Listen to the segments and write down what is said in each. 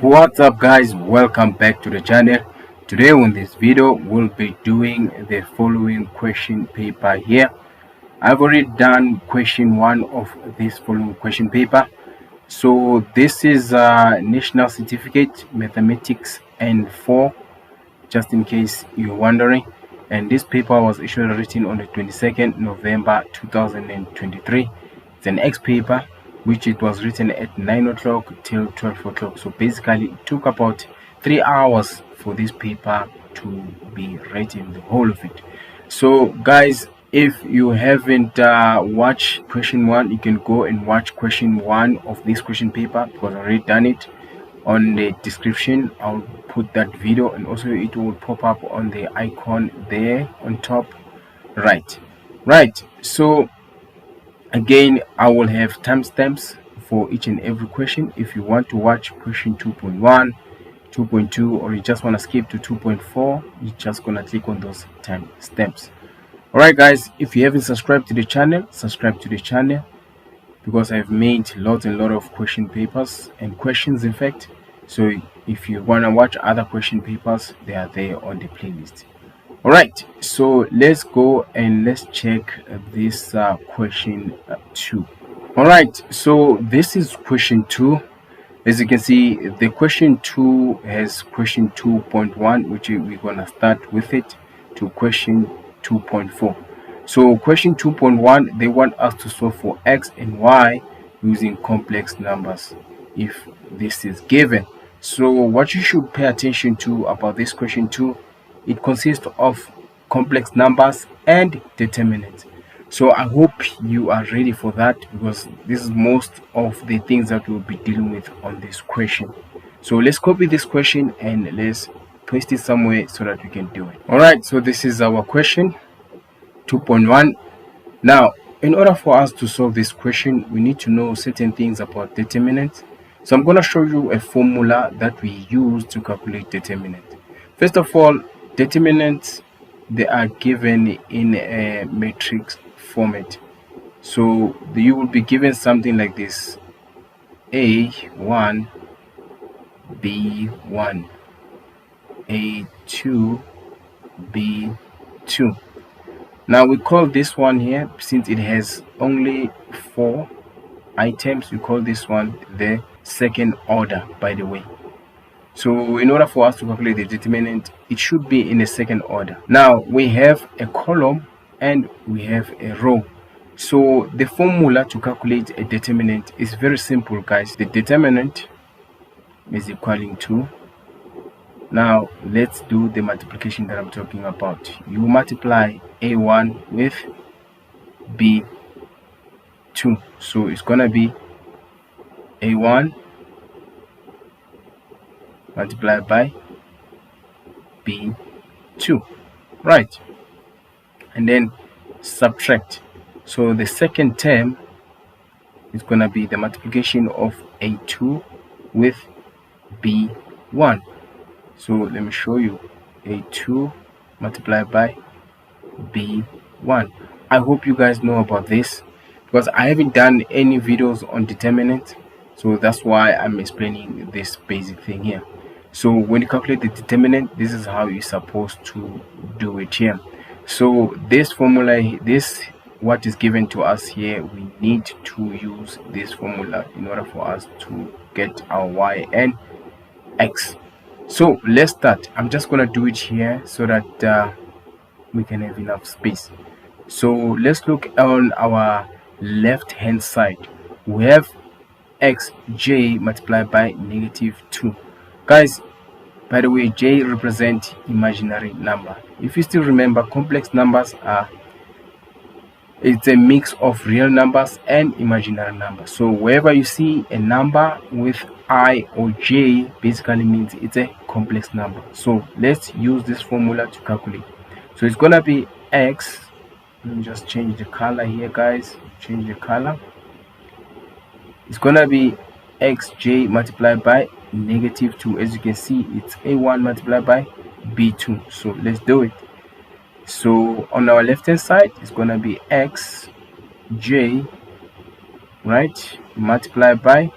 What's up guys, welcome back to the channel. Today on this video we'll be doing the following question paper here. I've already done question 1 of this following question paper. So this is National Certificate Mathematics N4, just in case you're wondering, and this paper was actually written on the 22nd November 2023. It's an X paper which it was written at 9 o'clock till 12 o'clock. So basically it took about 3 hours for this paper to be written, the whole of it. So guys, if you haven't watched question 1, you can go and watch question 1 of this question paper because I already done it. On the description I'll put that video, and also it will pop up on the icon there on top right. So again, I will have timestamps for each and every question. If you want to watch question 2.1, 2.2, or you just want to skip to 2.4, you're just gonna click on those timestamps. Alright guys, if you haven't subscribed to the channel, subscribe to the channel, because I've made lots and lot of question papers and questions, in fact. So if you want to watch other question papers, they are there on the playlist. All right, so let's go and let's check this question 2. All right, so this is question 2. As you can see, the question 2 has question 2.1, which we're gonna start with it, to question 2.4. So question 2.1, they want us to solve for x and y using complex numbers if this is given. So what you should pay attention to about this question 2, it consists of complex numbers and determinants. So I hope you are ready for that, because this is most of the things that we'll be dealing with on this question. So let's copy this question and let's paste it somewhere so that we can do it. All right, so this is our question 2.1. Now, in order for us to solve this question, we need to know certain things about determinants. So I'm going to show you a formula that we use to calculate determinant. First of all, determinants, they are given in a matrix format. So you will be given something like this: A1, B1, A2, B2. Now we call this one here, since it has only 4 items, we call this one the second order, by the way. So in order for us to calculate the determinant, it should be in a second order. Now we have a column and we have a row. So the formula to calculate a determinant is very simple, guys. The determinant is equaling to, now let's do the multiplication that I'm talking about. You multiply A1 with B2. So it's gonna be A1 multiplied by B2, right? And then subtract. So the second term is gonna be the multiplication of A2 with B1. So let me show you: A2 multiplied by B1. I hope you guys know about this, because I haven't done any videos on determinants, so that's why I'm explaining this basic thing here. So when you calculate the determinant, this is how you're supposed to do it here. So this formula, this what is given to us here, we need to use this formula in order for us to get our y and x. So let's start. I'm just gonna do it here so that we can have enough space. So let's look on our left hand side. We have xj multiplied by -2. Guys, by the way, j represent imaginary number. If you still remember, complex numbers are, it's a mix of real numbers and imaginary numbers. So wherever you see a number with I or j, basically means it's a complex number. So let's use this formula to calculate. So it's gonna be x, let me just change the color here, guys, change the color. It's gonna be xj multiplied by -2. As you can see, it's A1 multiplied by B2. So let's do it. So on our left hand side, it's gonna be xj, right, multiplied by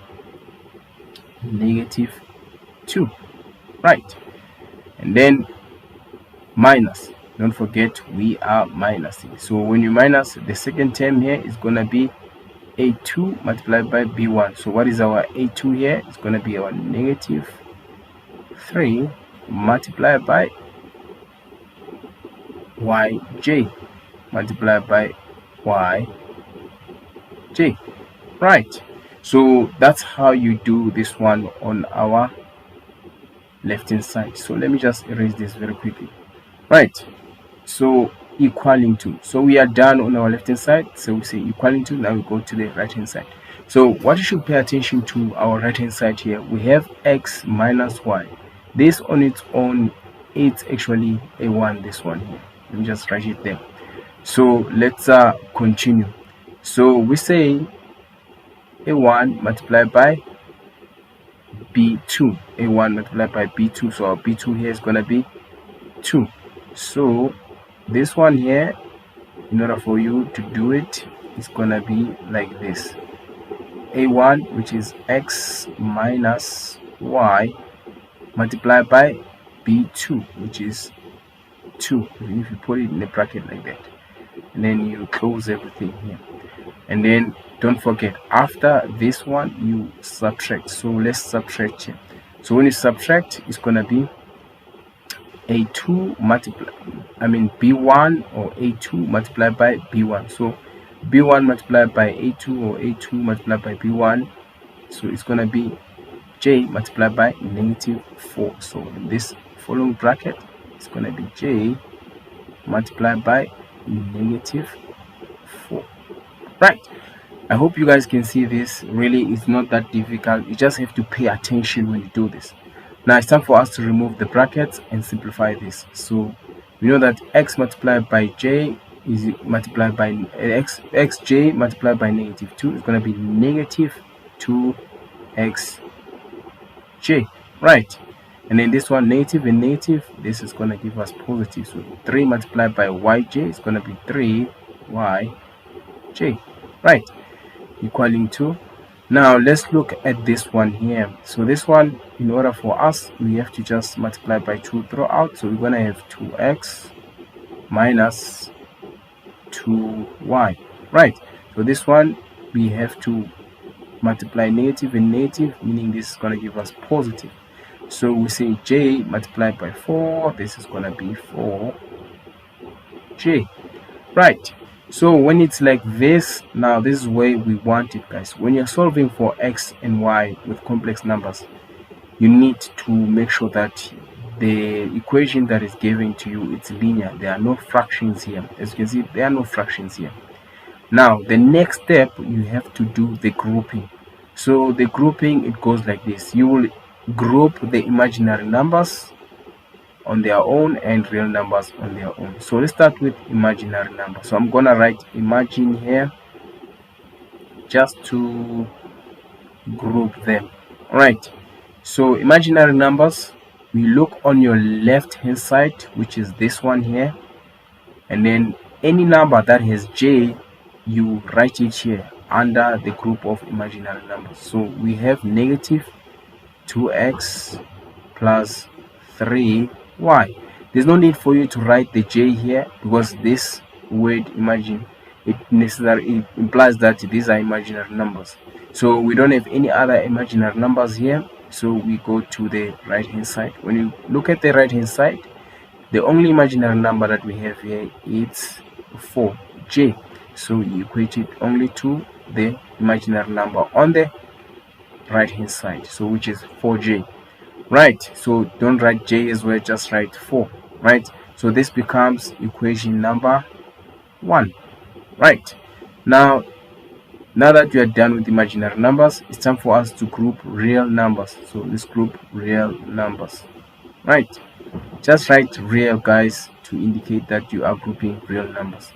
-2. 2, right? And then minus, don't forget we are minusing. So when you minus, the second term here is going to be a2 multiplied by b1. So what is our a2 here? It's going to be our negative 3 multiplied by yj multiplied by yj, right? So that's how you do this one on our left hand side. So let me just erase this very quickly, right? So equaling to, so we are done on our left hand side. So we say equaling to, now we go to the right hand side. So what you should pay attention to, our right hand side here, we have x minus y. This on its own, it's actually a 1, this one here. Let me just write it there. So let's continue. So we say a1 multiplied by b2, a1 multiplied by b2. So our b2 here is going to be 2. So this one here, in order for you to do it, it's going to be like this: a1, which is x minus y, multiplied by b2, which is 2. If you put it in the bracket like that, and then you close everything here, and then don't forget, after this one you subtract. So let's subtract here. So when you subtract, it's gonna be a2 multiply, b1 or a2 multiplied by b1. So b1 multiplied by a2 or a2 multiplied by b1, so it's gonna be j multiplied by negative 4. So in this following bracket, it's gonna be j multiplied by negative 4, right? I hope you guys can see this. Really, it's not that difficult. You just have to pay attention when you do this. Now it's time for us to remove the brackets and simplify this. So we know that x multiplied by j is multiplied by xj multiplied by negative 2 is going to be negative 2xj, right? And then this one, negative and negative, this is going to give us positive. So 3 multiplied by yj is going to be 3yj, right? Equaling to, now let's look at this one here. So this one, in order for us, we have to just multiply by 2 throughout. So we're going to have 2x minus 2y, right? So this one, we have to multiply negative and negative, meaning this is going to give us positive. So we say j multiplied by 4, this is going to be 4j, right? So when it's like this, now this is where we want it, guys. When you're solving for x and y with complex numbers, you need to make sure that the equation that is given to you, it's linear. There are no fractions here. As you can see, there are no fractions here. Now the next step, you have to do the grouping. So the grouping, it goes like this: you will group the imaginary numbers on their own and real numbers on their own. So let's start with imaginary numbers. So I'm gonna write imagine here just to group them. All right, so imaginary numbers, we look on your left hand side, which is this one here, and then any number that has j, you write it here under the group of imaginary numbers. So we have negative 2x plus 3y. There's no need for you to write the j here, because this word imagine, it implies that these are imaginary numbers. So we don't have any other imaginary numbers here, so we go to the right hand side. When you look at the right hand side, the only imaginary number that we have here is 4j. So you equate it only to the imaginary number on the right hand side, so which is 4j, right? So don't write j as well, just write 4, right? So this becomes equation number 1, right? Now that we are done with imaginary numbers, it's time for us to group real numbers. So let's group real numbers, right? Just write real, guys, to indicate that you are grouping real numbers.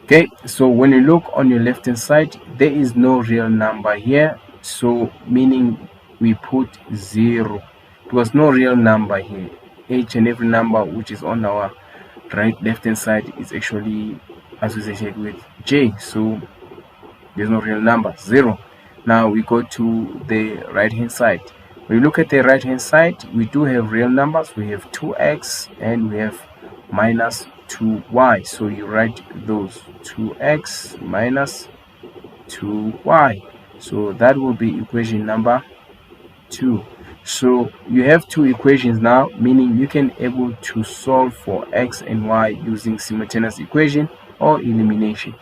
Okay, so when you look on your left hand side, there is no real number here, so meaning we put 0, because no real number here. Each and every number which is on our left hand side is actually associated with j, so there's no real number, 0. Now we go to the right hand side. When you look at the right hand side, we do have real numbers. We have 2x and we have minus 2y. So you write those 2x minus 2y. So that will be equation number 2. So you have two equations now, meaning you can able to solve for x and y using simultaneous equation or elimination.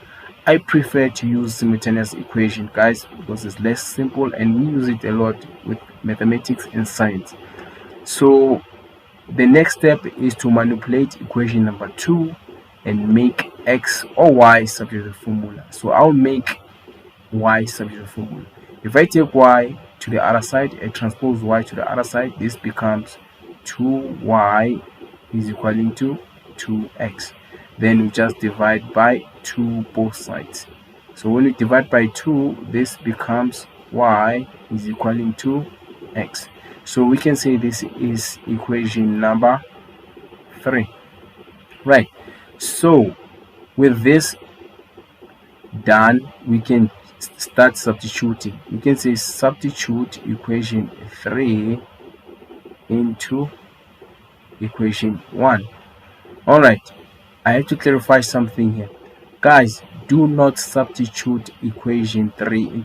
I prefer to use simultaneous equation, guys, because it's less simple and we use it a lot with mathematics and science. So the next step is to manipulate equation number 2 and make x or y subject to the formula. So I'll make y subject to the formula. If I take y to the other side, I transpose y to the other side, this becomes 2y is equaling to 2x. Then we just divide by 2 both sides. So when we divide by 2, this becomes y is equaling to x. So we can say this is equation number 3. Right. So with this done, we can start substituting. We can say substitute equation 3 into equation 1. Alright, I have to clarify something here. Guys, do not substitute equation 3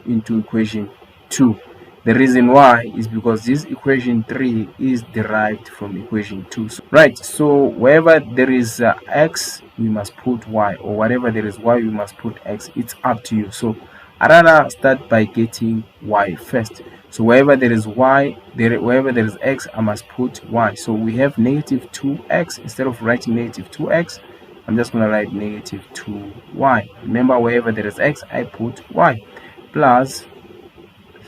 into equation 2. The reason why is because this equation 3 is derived from equation 2. So wherever there is x, we must put y, or whatever there is y, we must put x. It's up to you. So I rather start by getting y first. So wherever there is y, wherever there is x, I must put y. So we have negative 2x. Instead of writing negative 2x, I'm just going to write negative 2y. Remember, wherever there is x, I put y, plus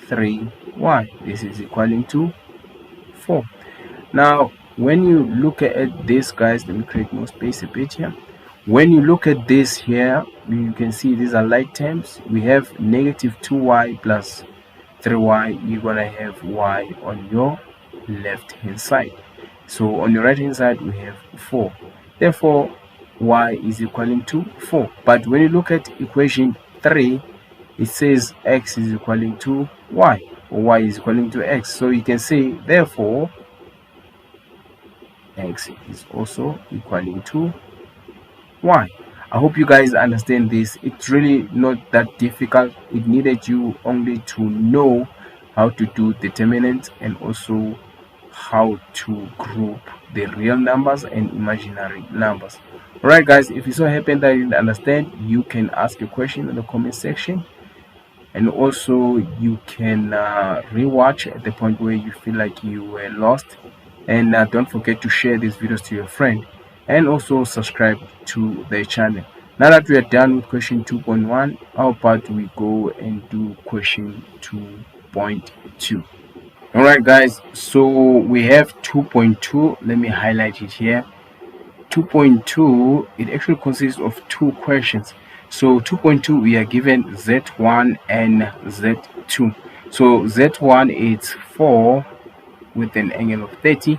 3y. This is equaling to 4. Now when you look at this, guys, let me create more space a bit here. When you look at this here, you can see these are like terms. We have negative 2y plus 3y. You're gonna have y on your left hand side. So on your right hand side we have 4. Therefore y is equaling to 4. But when you look at equation 3, it says x is equaling to y, or y is equaling to x. So you can say therefore x is also equaling to y. I hope you guys understand this. It's really not that difficult. It needed you only to know how to do determinants and also how to group the real numbers and imaginary numbers. Alright guys, if you so happen that you didn't understand, you can ask a question in the comment section, and also you can rewatch at the point where you feel like you were lost. And don't forget to share these videos to your friend, and also subscribe to the channel. Now that we are done with question 2.1, how about we go and do question 2.2. Alright guys, so we have 2.2. let me highlight it here. 2.2, it actually consists of 2 questions. So 2.2, we are given z1 and z2. So z1 is 4 with an angle of 30,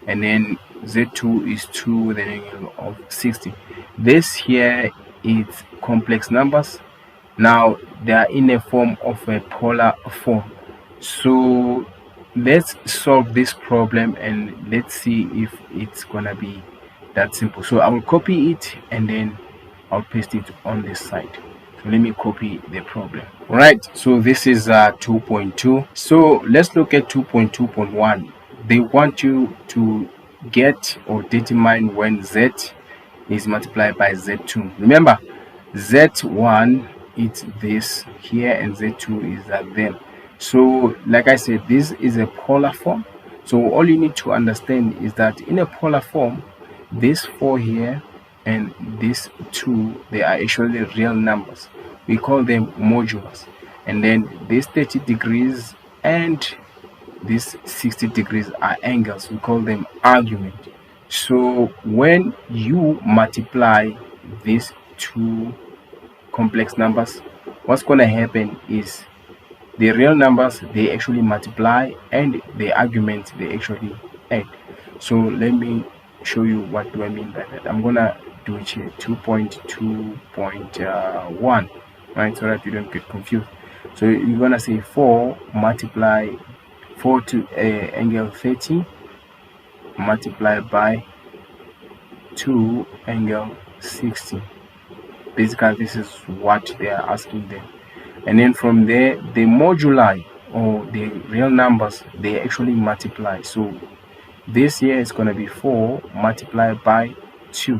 and then z2 is 2 with an angle of 60. This here is complex numbers. Now they are in a form of a polar form. So let's solve this problem and let's see if it's gonna be that simple. So I will copy it and then I'll paste it on this side. So let me copy the problem. Right, so this is 2.2. So let's look at 2.2.1. They want you to get or determine when z is multiplied by z2. Remember, z1 is this here and z2 is that there. So like I said, this is a polar form. So all you need to understand is that in a polar form, this 4 here and this 2, they are actually real numbers. We call them modulus. And then this 30 degrees and this 60 degrees are angles. We call them argument. So when you multiply these two complex numbers, what's going to happen is the real numbers, they actually multiply, and the arguments, they actually add. So let me show you what do I mean by that. I'm gonna do it here, 2.2.1, right, so that you don't get confused. So you're gonna say 4 multiply 4 to angle 30 multiplied by 2 angle 60. Basically, this is what they are asking them. And then from there, the moduli or the real numbers, they actually multiply. So this here is going to be 4 multiplied by 2.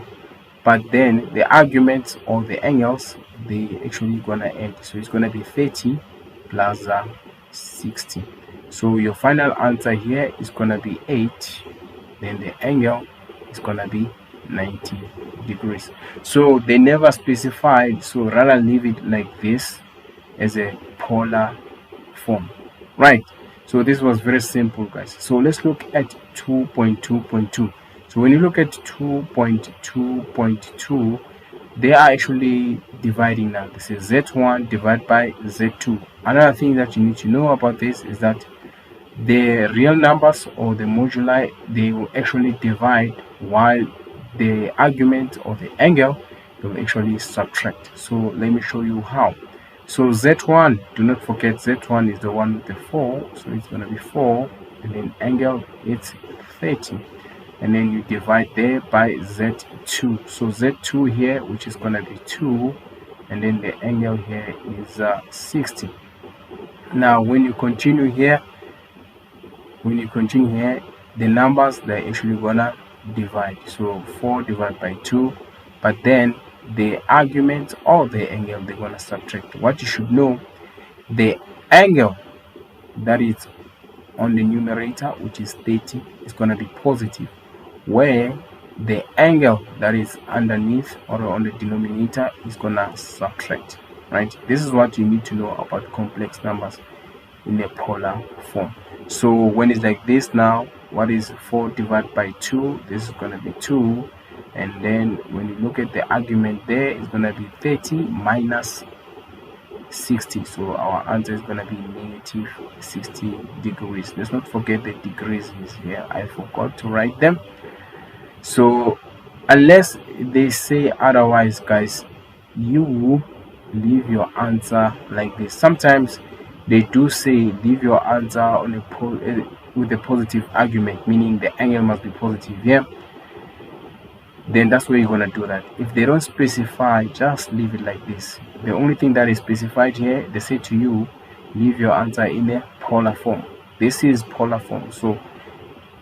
But then the arguments or the angles, they actually going to add. So it's going to be 30 plus 60. So your final answer here is going to be 8. Then the angle is going to be 90 degrees. So they never specified, so rather leave it like this as a polar form, right? So this was very simple, guys. So let's look at 2.2.2. So when you look at 2.2.2, they are actually dividing now. This is Z1 divided by Z2. Another thing that you need to know about this is that the real numbers or the moduli, they will actually divide, while the argument or the angle, they will actually subtract. So let me show you how. So Z1, do not forget Z1 is the one with the 4, so it's going to be 4, and then angle it's 30, and then you divide there by Z2. So Z2 here, which is going to be 2, and then the angle here is 60. Now when you continue here, the numbers, they're actually gonna divide. So 4 divided by 2, but then the argument or the angle, they're gonna subtract. What you should know, the angle that is on the numerator, which is 30, is gonna be positive, where the angle that is underneath or on the denominator is gonna subtract, right? This is what you need to know about complex numbers in a polar form. So when it's like this, now what is 4 divided by 2? This is going to be 2, and then when you look at the argument there, it's going to be 30 minus 60. So our answer is going to be negative 60 degrees. Let's not forget the degrees is here. I forgot to write them. So unless they say otherwise, guys, you leave your answer like this. Sometimes they do say leave your answer on a with a positive argument, meaning the angle must be positive here. Then that's where you're gonna do that. If they don't specify, just leave it like this. The only thing that is specified here, they say to you, leave your answer in a polar form. This is polar form, so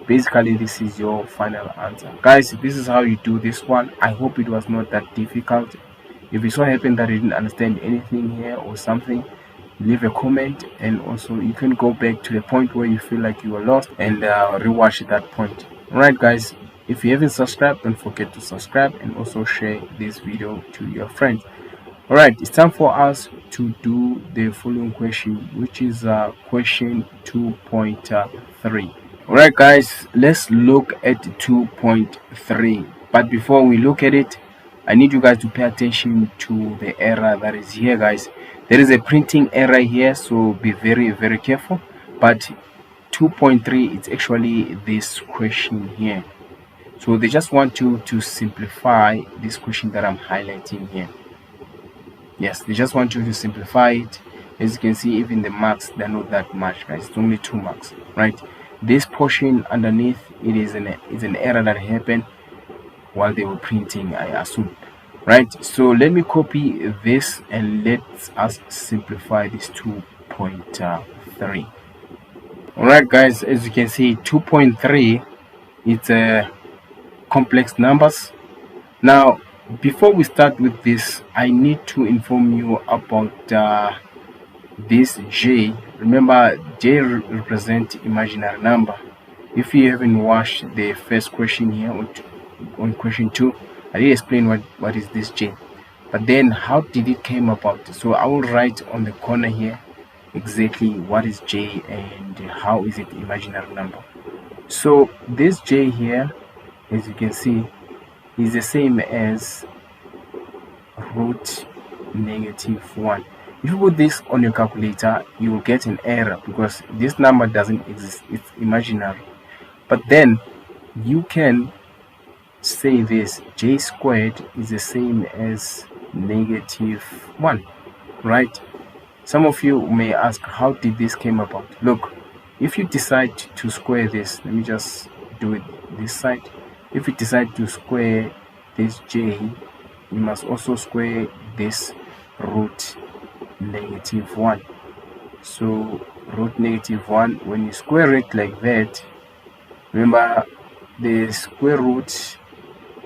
basically this is your final answer, guys. This is how you do this one. I hope it was not that difficult. If it so happened that you didn't understand anything here or something, leave a comment, and also you can go back to the point where you feel like you were lost and rewatch that point. All right, guys, if you haven't subscribed, don't forget to subscribe and also share this video to your friends. All right, it's time for us to do the following question, which is question 2.3. all right, guys, let's look at 2.3. But before we look at it, I need you guys to pay attention to the error that is here, guys. There is a printing error here, so be very, very careful. But 2.3, it's actually this question here. So they just want you to simplify this question that I'm highlighting here. Yes, they just want you to simplify it. As you can see, even the marks, they're not that much, guys. It's only 2 marks, right? This portion underneath, it's an error that happened while they were printing, I assume, right? So let me copy this and let us simplify this 2.3. all right, guys, as you can see, 2.3, it's complex numbers. Now before we start with this, I need to inform you about this J. Remember, J represents imaginary number. If you haven't watched the first question here on question 2, I did explain what is this J, but then how did it came about. So I will write on the corner here exactly what is J and how is it imaginary number. So this J here, as you can see, is the same as root -1. If you put this on your calculator, you will get an error because this number doesn't exist, it's imaginary. But then you can say this J squared is the same as -1, right? Some of you may ask, how did this came about? Look, if you decide to square this, let me just do it this side. If you decide to square this j, you must also square this root -1. So root -1, when you square it like that, remember the square root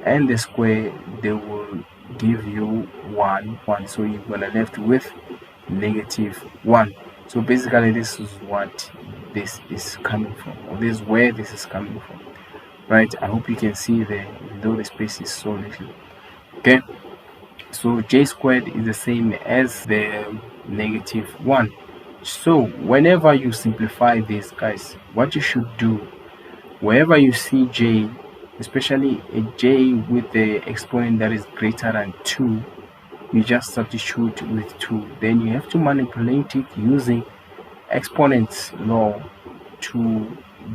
and the square, they will give you 1 1, so you're gonna left with -1. So basically this is what this is coming from, or this is where this is coming from, right? I hope you can see there, though the space is so little. Okay, so j squared is the same as the -1. So whenever you simplify this, guys, what you should do, wherever you see j, especially a j with the exponent that is greater than 2, you just substitute with 2. Then you have to manipulate it using exponents law to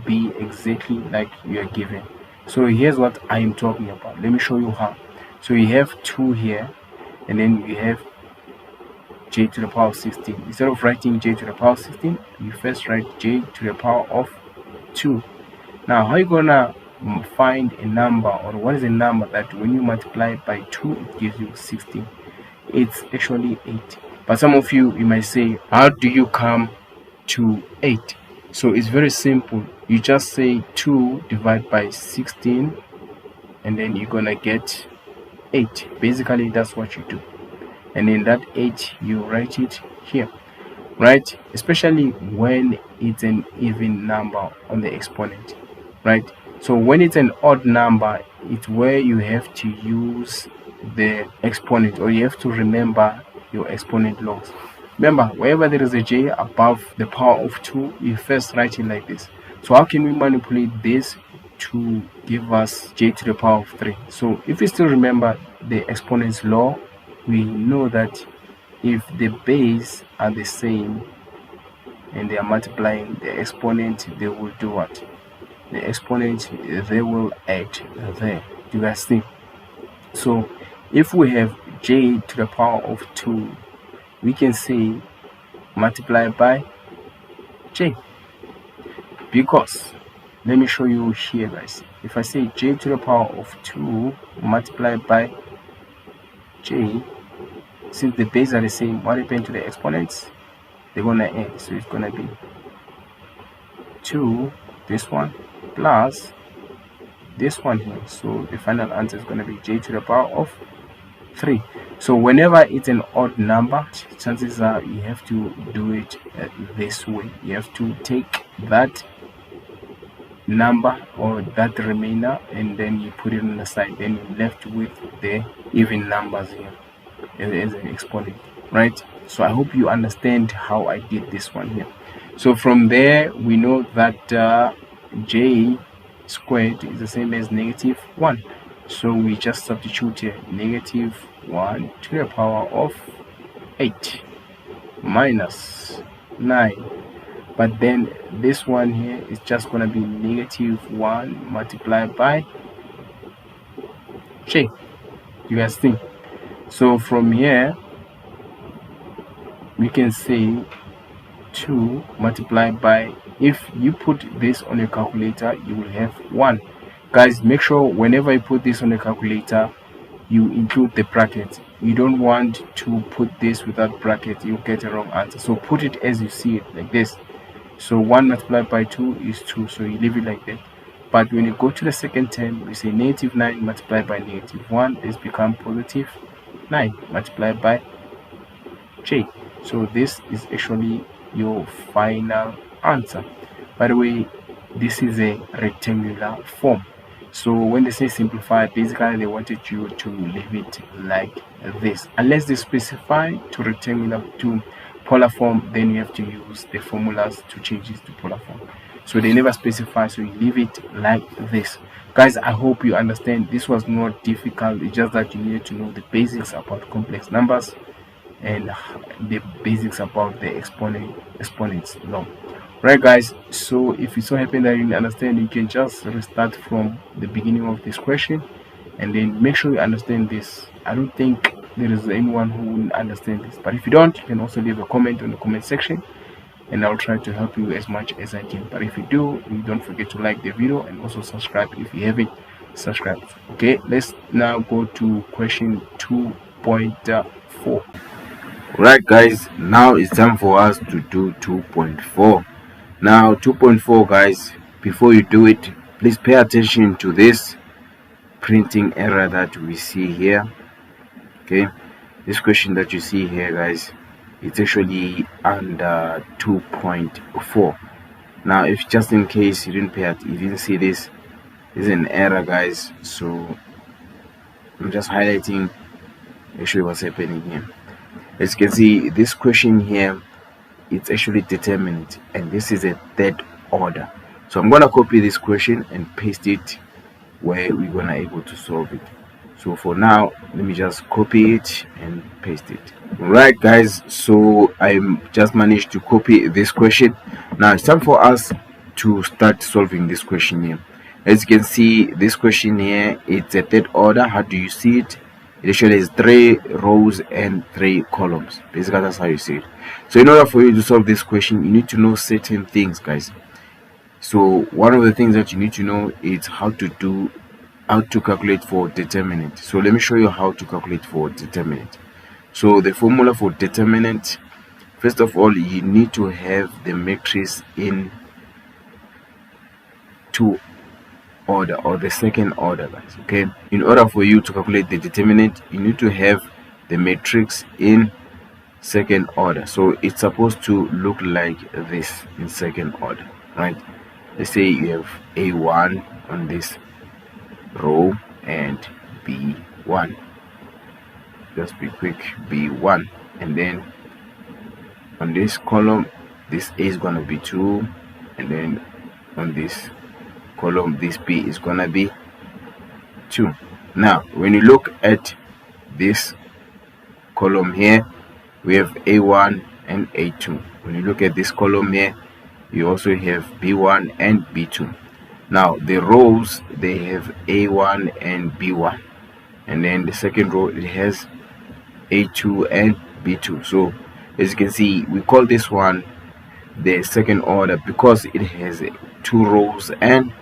be exactly like you are given. So here's what I am talking about. Let me show you how. So you have 2 here, and then you have j to the power of 16. Instead of writing j to the power of 16, you first write j to the power of 2. Now, how are you gonna find a number, or what is a number that when you multiply by 2 it gives you 16? It's actually 8. But some of you might say, how do you come to 8? So it's very simple. You just say 2 divided by 16, and then you're gonna get 8. Basically that's what you do, and then that 8 you write it here, right? Especially when it's an even number on the exponent, right? So when it's an odd number, it's where you have to use the exponent, or you have to remember your exponent laws. Remember, wherever there is a j above the power of 2, you first write it like this. So how can we manipulate this to give us j to the power of 3? So if you still remember the exponent's law, we know that if the base are the same and they are multiplying the exponent, they will do what? The exponent, they will add there. Do you guys see? So if we have j to the power of 2, we can say multiply by j, because let me show you here, guys. If I say j to the power of 2 multiplied by j, since the bases are the same, what happens to the exponents? They're gonna add, so it's gonna be 2, this one, plus this one here. So the final answer is gonna be j to the power of 3. So whenever it's an odd number, chances are you have to do it this way. You have to take that number or that remainder, and then you put it on the side, then you're left with the even numbers here as an exponent, right? So I hope you understand how I did this one here. So from there we know that j squared is the same as -1. So we just substitute here -1 to the power of 8 minus 9. But then this one here is just gonna be -1 multiplied by j. You guys think? So from here we can say 2 multiplied by, if you put this on your calculator, you will have 1. Guys, make sure whenever you put this on the calculator, you include the bracket. You don't want to put this without bracket, you'll get a wrong answer. So put it as you see it, like this. So 1 multiplied by 2 is 2, so you leave it like that. But when you go to the second term, we say -9 multiplied by -1, this becomes +9 multiplied by j. So this is actually your final answer. By the way, this is a rectangular form. So when they say simplify, basically they wanted you to leave it like this. Unless they specify to rectangular, to polar form, then you have to use the formulas to change it to polar form. So they never specify, so you leave it like this. Guys, I hope you understand. This was not difficult. It's just that you need to know the basics about complex numbers and the basics about the exponents law. Right, guys, so if you so happen that you didn't understand, you can just restart from the beginning of this question, and then make sure you understand this. I don't think there is anyone who will understand this, but if you don't, you can also leave a comment on the comment section, and I'll try to help you as much as I can. But if you do, don't forget to like the video and also subscribe if you haven't subscribed. Okay, let's now go to question 2.4. Right guys, now it's time for us to do 2.4. Now 2.4 guys, before you do it, please pay attention to this printing error that we see here. Okay, this question that you see here guys, it's actually under 2.4. Now if just in case you didn't see this is an error guys, so I'm just highlighting actually what's happening here. As you can see, this question here, it's actually determinant, and this is a third order. So I'm gonna copy this question and paste it where we're gonna able to solve it. So for now, let me just copy it and paste it. Right guys, so I just managed to copy this question. Now it's time for us to start solving this question here. As you can see, this question here, it's a third order. How do you see it? It actually has 3 rows and 3 columns. Basically, that's how you see it. So in order for you to solve this question, you need to know certain things guys. So one of the things that you need to know is how to calculate for determinant. So let me show you how to calculate for determinant. So the formula for determinant, first of all, you need to have the matrix in 2 order or the second order guys. Okay, in order for you to calculate the determinant, you need to have the matrix in second order. So it's supposed to look like this in second order, right? Let's say you have A1 on this row and B1. Just be quick, B1, and then on this column this A is gonna be 2, and then on this column this B is gonna be 2. Now when you look at this column here, we have A1 and A2. When you look at this column here, you also have B1 and B2. Now the rows, they have A1 and B1, and then the second row, it has A2 and B2. So as you can see, we call this one the second order because it has 2 rows and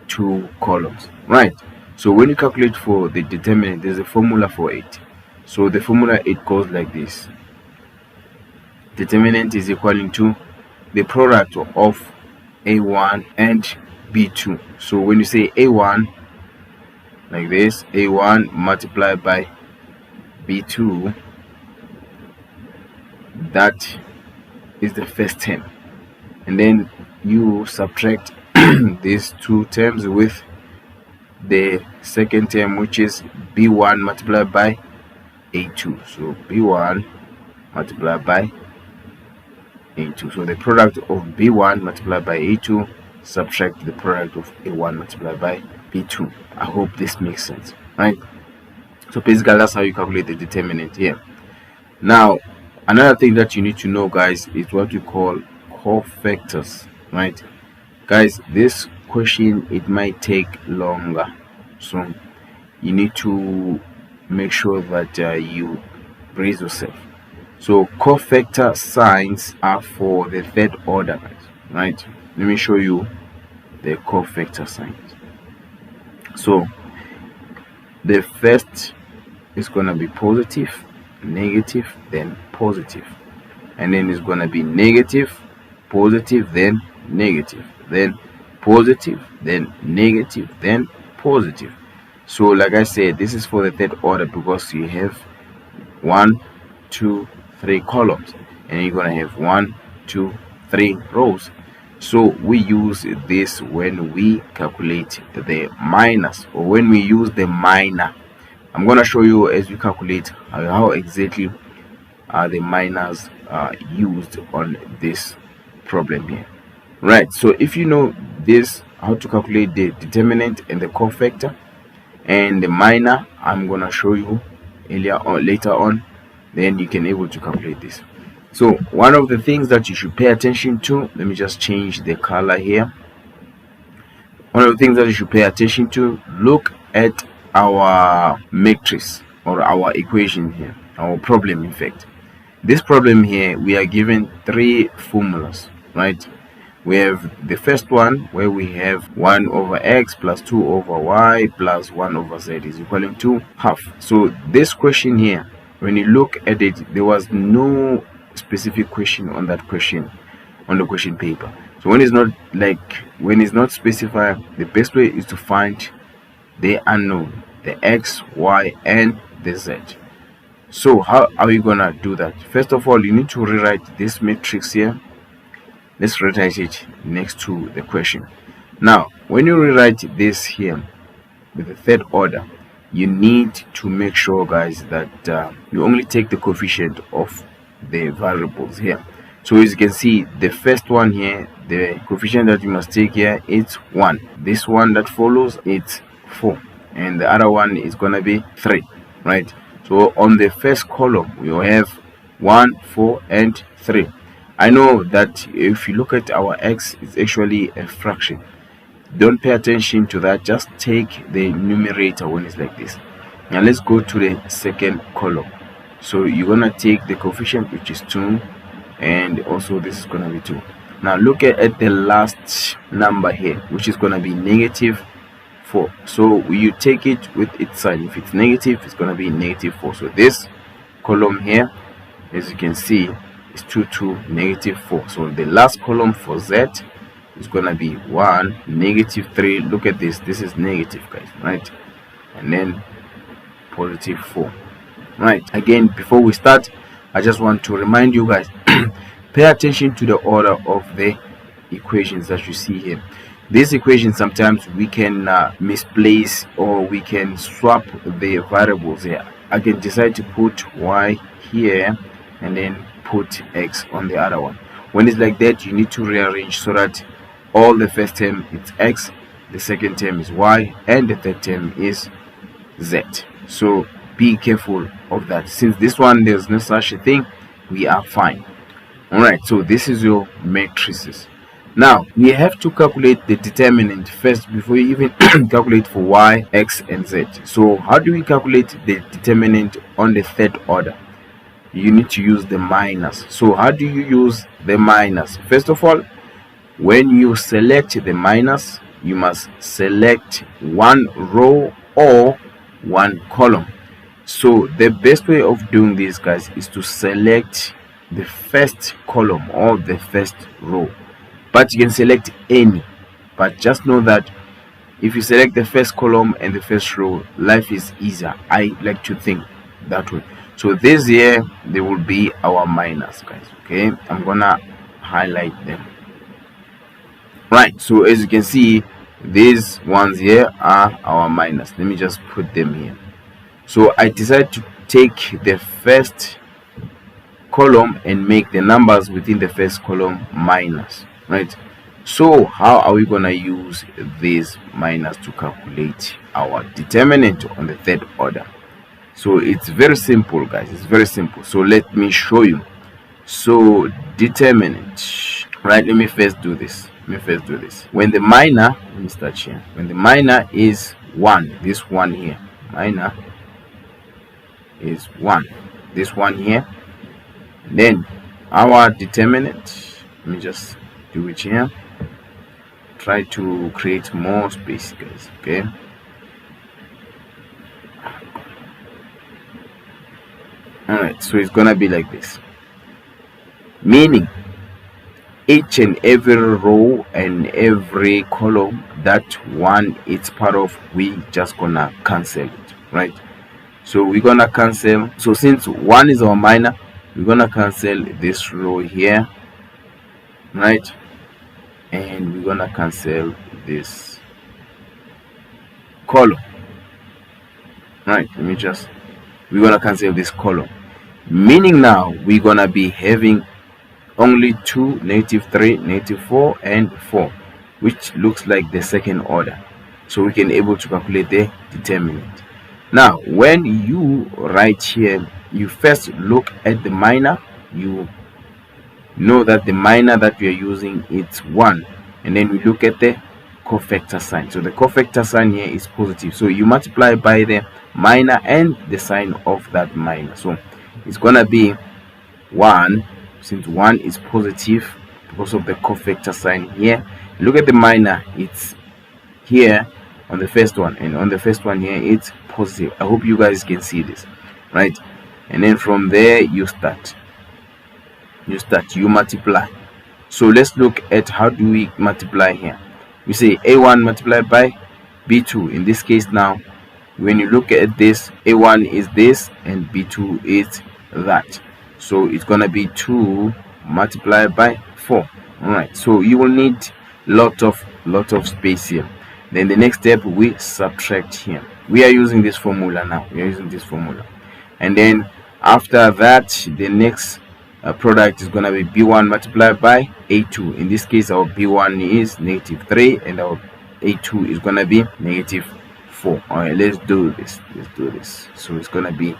2 columns, right? So when you calculate for the determinant, there's a formula for it. So the formula, it goes like this: determinant is equal to the product of A1 and B2. So when you say A1 like this, A1 multiplied by B2, that is the first term, and then you subtract these 2 terms with the second term, which is B1 multiplied by A2. So B1 multiplied by A2. So the product of B1 multiplied by A2 subtract the product of A1 multiplied by B2. I hope this makes sense, right? So basically that's how you calculate the determinant here. Now another thing that you need to know guys is what we call cofactors, right? Guys, this question, it might take longer, so you need to make sure that you brace yourself. So cofactor signs are for the third order guys, right? Let me show you the cofactor signs. So the first is gonna be positive, negative, then positive, and then it's gonna be negative, positive, then negative, then positive, then negative, then positive. So like I said, this is for the third order because you have 1, 2, 3 columns, and you're gonna have 1, 2, 3 rows. So we use this when we calculate the minus, or when we use the minor. I'm gonna show you as we calculate how exactly the minors are used on this problem here, right? So if you know this, how to calculate the determinant and the cofactor and the minor, I'm gonna show you later on, then you can able to calculate this. So one of the things that you should pay attention to, let me just change the color here. One of the things that you should pay attention to, look at our matrix or our equation here, our problem in fact. this problem here, we are given three formulas, right? We have the first one where we have 1 over x plus 2 over y plus 1 over z is equaling to half. So this question here, when you look at it, there was no specific question on that question on the question paper. So when it's not specified, the best way is to find the unknown, the x, y, and the z. So how are we gonna do that? First of all, you need to rewrite this matrix here. Let's rewrite it next to the question. Now, when you rewrite this here with the third order, you need to make sure, guys, that you only take the coefficient of the variables here. So as you can see, the first one here, the coefficient that you must take here, it's 1. This one that follows, it's 4, and the other one is gonna be 3, right? So on the first column, we will have 1, 4, and 3. I know that if you look at our x, it's actually a fraction. Don't pay attention to that, just take the numerator when it's like this. Now let's go to the second column. So you're gonna take the coefficient, which is 2, and also this is gonna be 2. Now look at the last number here, which is gonna be negative 4. So you take it with its sign. If it's negative, it's gonna be negative 4. So this column here, as you can see, is 2 to negative 4. So the last column for z is gonna be 1, negative 3. Look at this, this is negative, guys, right? And then positive 4, right? Again, before we start, I just want to remind you guys, pay attention to the order of the equations that you see here. These equations, sometimes we can misplace, or we can swap the variables here. I can decide to put y here and then put x on the other one. When it's like that, you need to rearrange so that all the first term is x, the second term is y, and the third term is z. So be careful of that. Since this one there's no such a thing, we are fine. Alright, so this is your matrices. Now we have to calculate the determinant first before you even calculate for y, x, and z. So how do we calculate the determinant on the third order? You need to use the minus. So how do you use the minus? First of all, when you select the minus, you must select one row or one column. So the best way of doing this, guys, is to select the first column or the first row, but you can select any. But just know that if you select the first column and the first row, life is easier. I like to think that way. So this here, they will be our minus, guys. Okay, I'm gonna highlight them. Right, so as you can see, these ones here are our minus. Let me just put them here. So I decided to take the first column and make the numbers within the first column minus, right? So how are we gonna use this minus to calculate our determinant on the third order? So it's very simple, guys, it's very simple. So let me show you. So determinant, right? Let me first do this. When the minor, let me start here. When the minor is 1, this one here, minor is 1, this one here, then our determinant, let me just do it here. Try to create more space, guys. Okay, alright, so it's gonna be like this, meaning each and every row and every column that one is part of, we just gonna cancel it, right? So we're gonna cancel. So since 1 is our minor, we're gonna cancel this row here, right? And we're gonna cancel this column, right? We're gonna cancel this column, meaning now we're gonna be having only 2, -3, -4, and 4, which looks like the second order. So we can able to calculate the determinant. Now when you write here, you first look at the minor. You know that the minor that we are using is 1, and then we look at the cofactor sign. So the cofactor sign here is positive, so you multiply by the minor and the sign of that minor. So it's gonna be 1, since 1 is positive because of the cofactor sign here. Look at the minor, it's here on the first one, and on the first one here it's positive. I hope you guys can see this, right? And then from there you multiply. So let's look at how do we multiply here. We say a1 multiplied by b2. In this case now, when you look at this, a1 is this and b2 is that, so it's gonna be 2 multiplied by 4. All right, so you will need lot of space here. Then the next step, we subtract here. We are using this formula now. And then after that, the next product is gonna be b1 multiplied by a2. In this case, our b1 is -3 and our a2 is gonna be -4. All right, let's do this. So it's gonna be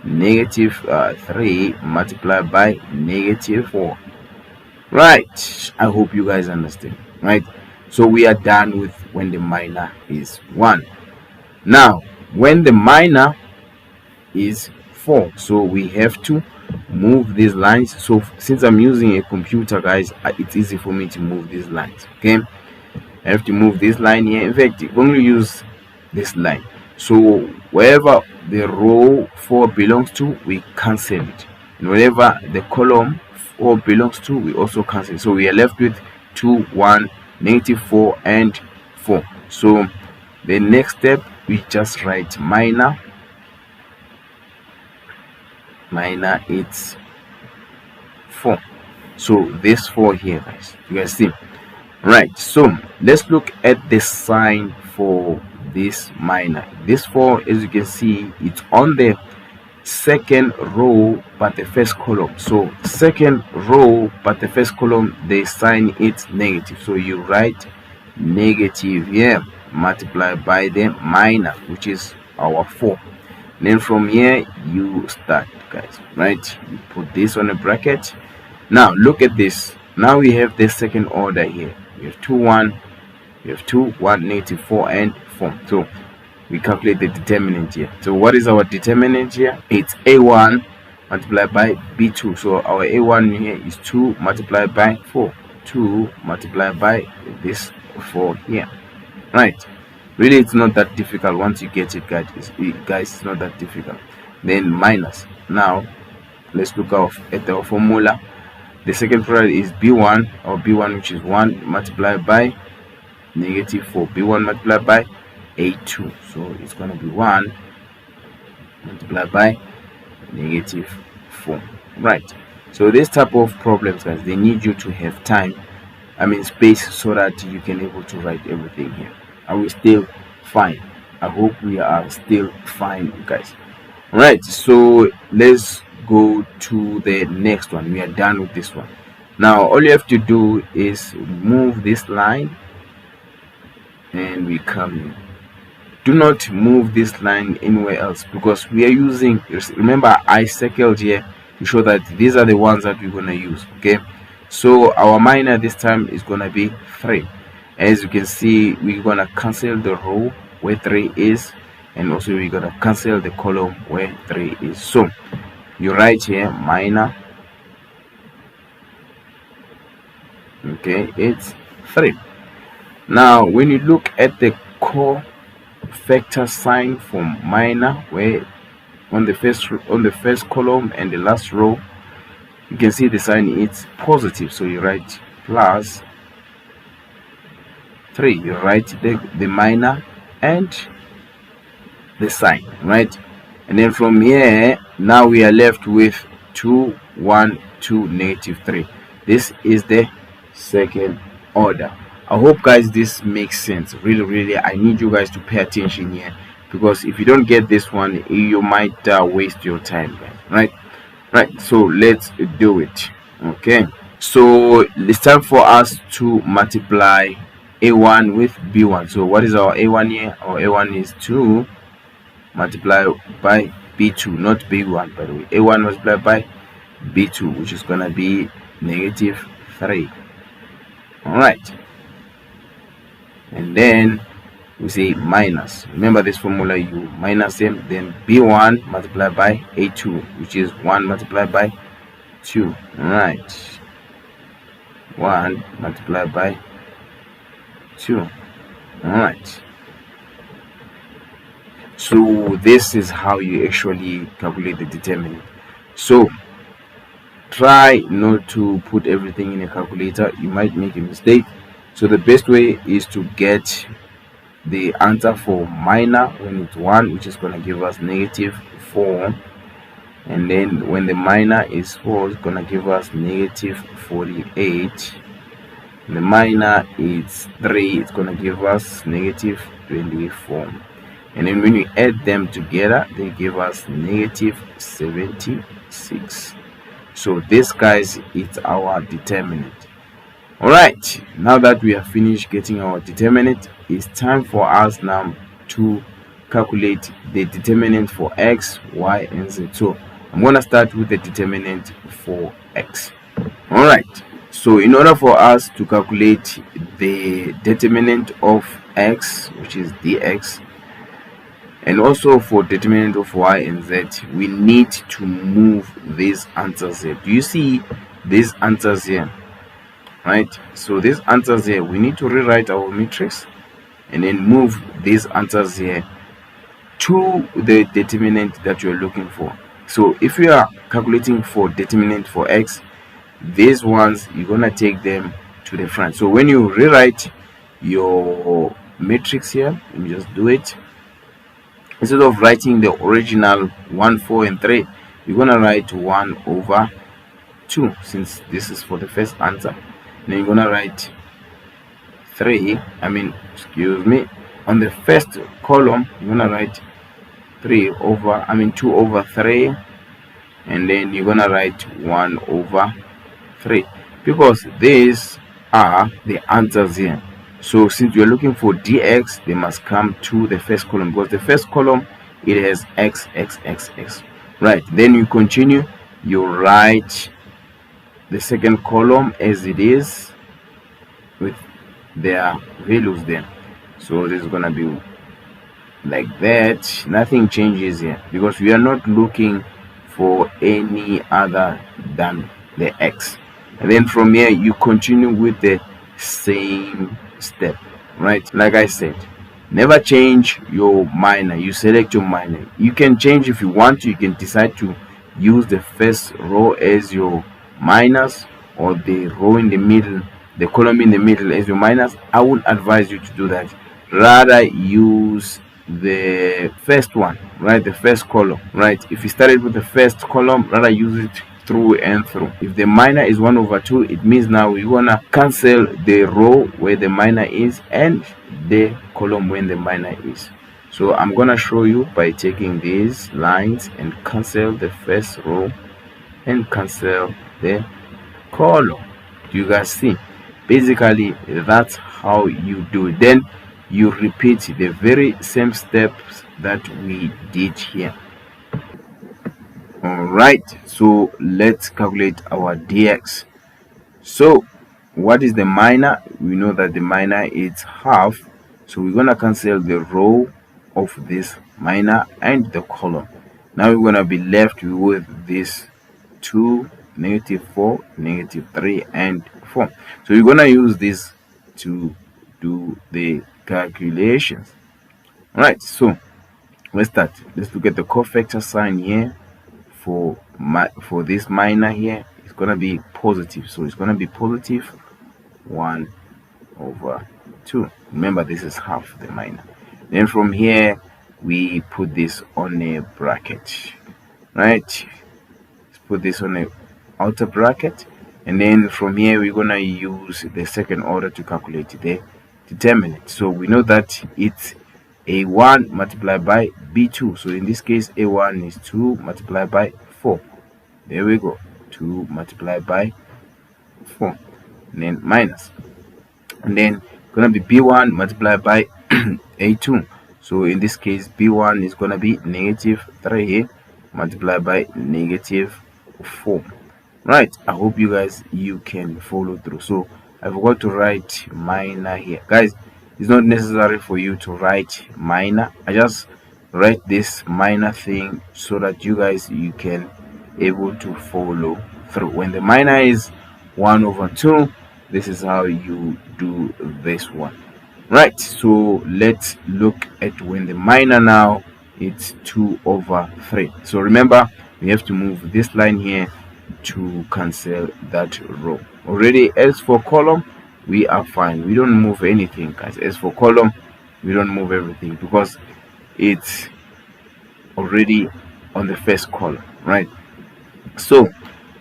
-3 multiplied by -4. Right, I hope you guys understand. Right, so we are done with when the minor is 1. Now when the minor is 4, so we have to move these lines. So since I'm using a computer, guys, it's easy for me to move these lines. Okay, I have to move this line here. In fact, you only use this line, so wherever the row 4 belongs to, we cancel it, and wherever the column 4 belongs to, we also cancel. So we are left with 2, 1, -4 and 4. So the next step, we just write minor it's 4. So this 4 here, guys, you guys see. Right, so let's look at the sign for this minor. This 4, as you can see, it's on the second row but the first column. So second row but the first column, the sign is negative, so you write negative here multiplied by the minor, which is our 4. Then from here you start, guys, right? You put this on a bracket. Now look at this. Now we have the second order here. We have 2, 1, we have 2, 1, -4 and 4. So we calculate the determinant here. So what is our determinant here? It's a1 multiplied by b2. So our a1 here is 2 multiplied by 4. 2 multiplied by this 4 here. Right, really it's not that difficult once you get it, guys. It's not that difficult. Then minus. Now let's look at our formula. The second product is b1, or b1, which is 1 multiplied by -4. b1 multiplied by a2, so it's going to be 1 multiplied by -4. Right, so this type of problems, guys, they need you to have space, so that you can able to write everything here. Are we still fine? I hope we are still fine, guys. Right, so let's go to the next one. We are done with this one. Now all you have to do is move this line and we come in. Do not move this line anywhere else, because we are using, remember I circled here to show that these are the ones that we're going to use. Okay, so our minor this time is going to be 3. As you can see, we're going to cancel the row where 3 is, and also we're going to cancel the column where 3 is. So you write here minor, okay, it's 3. Now when you look at the cofactor sign for minor, where on the first column and the last row, you can see the sign is positive, so you write plus 3. You write the minor and the sign, right? And then from here, now we are left with 2, 1, 2, -3. This is the second order. I hope, guys, this makes sense. Really I need you guys to pay attention here, because if you don't get this one, you might waste your time, guys. Right, so let's do it. Okay, so it's time for us to multiply a1 with b1. So what is our a1 here? Our a1 is 2 multiplied by b2, not b1, by the way. a1 multiplied by b2, which is gonna be -3. All right, and then we say minus. Remember this formula, you minus them, then b1 multiplied by a2, which is 1 multiplied by 2. Right. 1 multiplied by 2. Alright. So this is how you actually calculate the determinant. So try not to put everything in a calculator. You might make a mistake. So the best way is to get the answer for minor when it's 1, which is going to give us negative 4. And then when the minor is 4, it's going to give us negative 48. The minor is 3, it's going to give us negative 24. And then when you add them together, they give us negative 76. So this, guys, is our determinant. Alright, now that we have finished getting our determinant, it's time for us now to calculate the determinant for x, y, and z. So I'm going to start with the determinant for x. Alright, so in order for us to calculate the determinant of x, which is dx, and also for determinant of y and z, we need to move these answers here. Do you see these answers here? Right, so these answers here, we need to rewrite our matrix and then move these answers here to the determinant that you're looking for. So if you are calculating for determinant for x, these ones, you're gonna take them to the front. So when you rewrite your matrix here, let me just do it. Instead of writing the original 1, 4, and 3, you're gonna write 1 over 2, since this is for the first answer. Then you're gonna write 3, on the first column you're gonna write 2 over 3, and then you're gonna write 1 over 3, because these are the answers here. So since you're looking for dx, they must come to the first column, because the first column, it has x, x, x, x. Right, then you continue, you write the second column as it is with their values there. So this is gonna be like that. Nothing changes here, because we are not looking for any other than the x. And then from here you continue with the same step. Right, like I said, never change your minor. You select your minor. You can change if you want to. You can decide to use the first row as your minus, or the row in the middle, the column in the middle as your minus. I would advise you to do that. Rather use the first one, right, the first column. Right, if you started with the first column, rather use it through and through. If the minor is 1 over 2, it means now we're gonna cancel the row where the minor is and the column when the minor is. So I'm gonna show you by taking these lines and cancel the first row and cancel the column. Do you guys see? Basically, that's how you do it. Then you repeat the very same steps that we did here. Alright, so let's calculate our dx. So what is the minor? We know that the minor is half, so we're gonna cancel the row of this minor and the column. Now we're gonna be left with this 2, -4, -3, and 4. So you're gonna use this to do the calculations. Alright, so let's start. Let's look at the cofactor sign here. For this minor here, it's gonna be positive, so it's gonna be positive 1 over 2. Remember, this is half the minor. Then from here we put this on a bracket. Right, let's put this on a outer bracket, and then from here we're gonna use the second order to calculate the determinant. So we know that it's a1 multiplied by b2. So in this case, a1 is 2 multiplied by 4. There we go, 2 multiplied by 4, and then minus, and then gonna be b1 multiplied by a2. So in this case, b1 is gonna be -3 multiplied by -4. Right, I hope you guys can follow through. So I forgot to write minor here, guys. It's not necessary for you to write minor. I just write this minor thing so that you guys can able to follow through. When the minor is 1/2, this is how you do this one. Right, so let's look at when the minor now it's 2/3. So remember, we have to move this line here to cancel that row. Already, as for column, we are fine. We don't move anything, guys. As for column, we don't move everything because it's already on the first column, right? So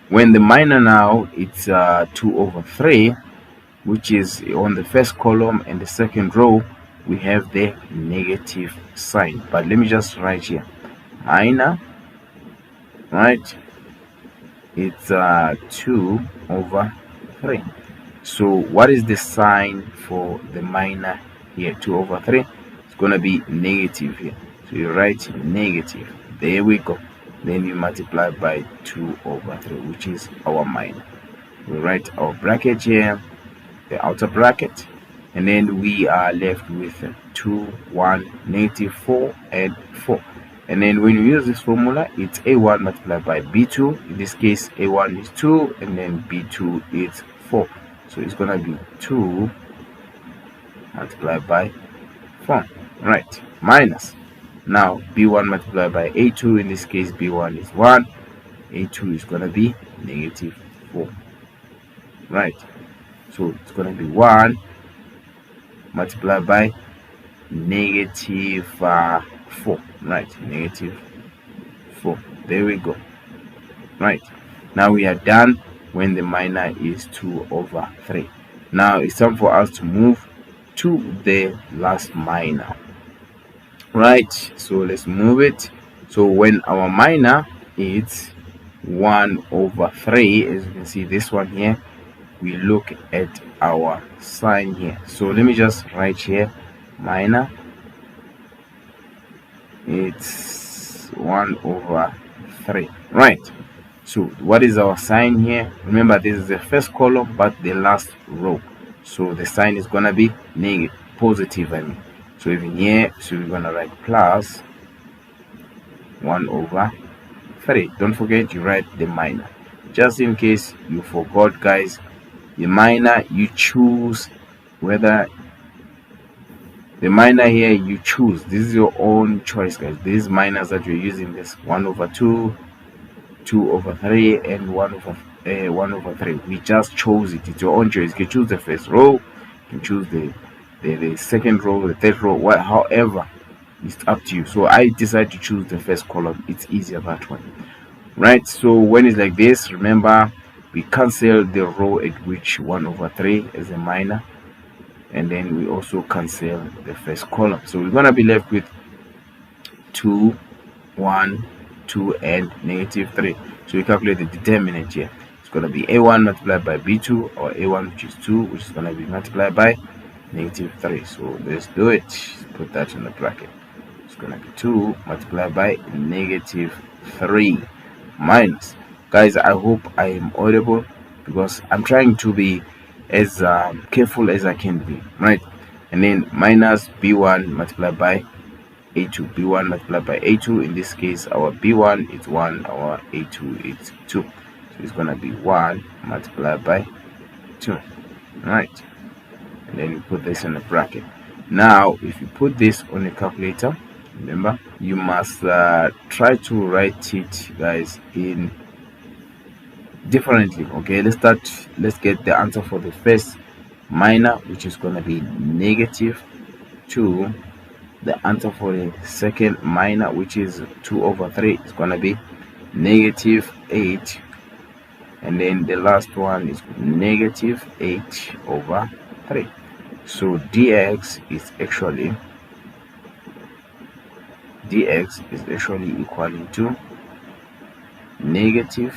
when the minor now it's 2/3, which is on the first column and the second row, we have the negative sign. But let me just write here minor, right? It's 2/3. So what is the sign for the minor here? 2/3. It's gonna be negative here. So you write negative. There we go. Then you multiply by 2/3, which is our minor. We write our bracket here, the outer bracket, and then we are left with 2, 1, -4, and 4. And then when you use this formula, it's A1 multiplied by B2. In this case, A1 is 2, and then B2 is 4. So it's gonna be 2 multiplied by 4, right? Minus. Now B1 multiplied by A2. In this case, B1 is 1. A2 is gonna be -4, right? So it's gonna be 1 multiplied by -4, right? -4. There we go. Right, now we are done when the minor is 2/3. Now it's time for us to move to the last minor, right? So let's move it. So when our minor is 1/3, as you can see this one here, we look at our sign here. So let me just write here minor, it's 1/3, right? So what is our sign here? Remember, this is the first column but the last row, so the sign is gonna be negative, positive, I mean. So even here, so we're gonna write plus 1/3. Don't forget you write the minor, just in case you forgot, guys. The minor, you choose whether the minor here, you choose. This is your own choice, guys. These minors that you're using, this 1/2, 2/3, and 1/3. We just chose it. It's your own choice. You can choose the first row, you can choose the second row, the third row, however, it's up to you. So I decided to choose the first column. It's easier that one, right? So when it's like this, remember, we cancel the row at which 1/3 is a minor, and then we also cancel the first column. So we're gonna be left with 2, 1, 2, and -3. So we calculate the determinant here. It's gonna be A1 multiplied by B2, or A1, which is 2, which is gonna be multiplied by -3. So let's do it. Put that in the bracket. It's gonna be 2 multiplied by -3 minus. Guys, I hope I am audible because I'm trying to be as careful as I can be, right? And then minus B1 multiplied by A2. B1 multiplied by A2. In this case, our B1 is 1, our A2 is 2. So it's gonna be 1 multiplied by 2, right? And then you put this in the bracket. Now if you put this on a calculator, remember, you must try to write it, guys, in differently. Okay, let's get the answer for the first minor, which is going to be -2. The answer for the second minor, which is 2/3, is going to be -8, and then the last one is -8/3. So dx is actually equaling to negative,